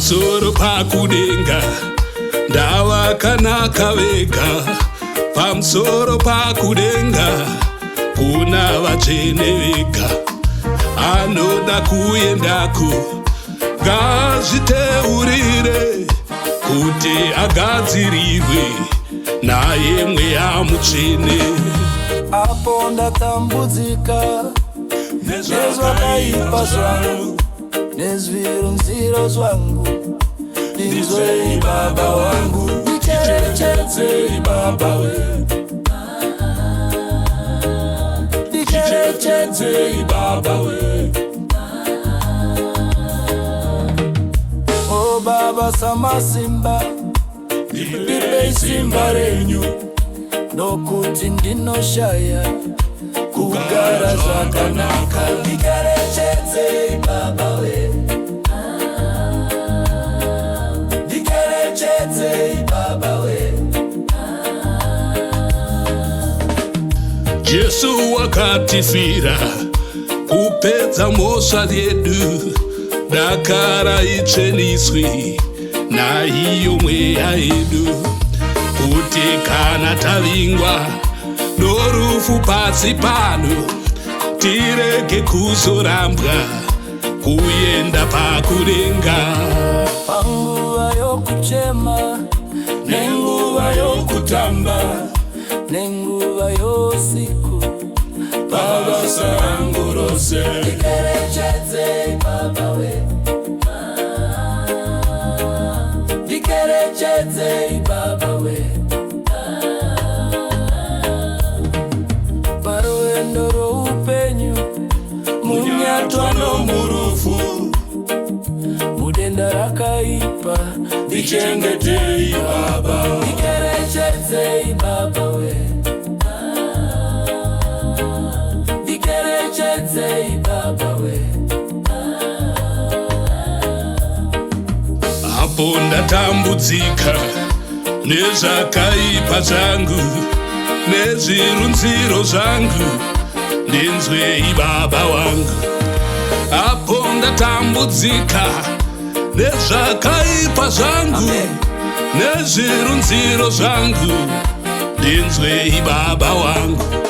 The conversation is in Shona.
pamusoro pakudenga ndava kanaka vega. Pamusoro pakudenga kuna vatsvene vega. Anoda kuendako ngazviteurire kuti agadzirirwe naye mweya mutsvene. Apo ndatambudzika nezvakaipa zvangu nezvirunziro zvangu, ndinzwei Baba wangu, ndicherechedzei Baba we, ndicherechedzei Baba we. O Baba samasimba, ndipei simba renyu, nokuti ndinoshaya kugara zvakanaka. Ndicherechedzei Baba we, ndicherechedzei Baba we. Jesu wakatifira kupedza mhosva yedu, dakara itsveniswe naiyo mweya yedu, kuti kana tavingwa norufu pasi pano tirege kuzorambwa kuenda pakudenga. Panguva yokuchema nenguva yokutamba nenguva yosiku, pabasa rangu rose, ndicherechedzei Baba we, ndicherechedzei Baba we. Parwendo roupenyu munyatwa nomurufu, mudenda rakaipa, ndichengetei Baba, ndicherechedzei Baba we, ndicherechedzei Baba we. Apo ndatambudzika nezvakaipa zvangu nezvirunziro zvangu, ndinzwei Baba wangu. Apo ndatambudzika nezvakaipa zvangu nezvirunziro zvangu, ndinzwei Baba wangu.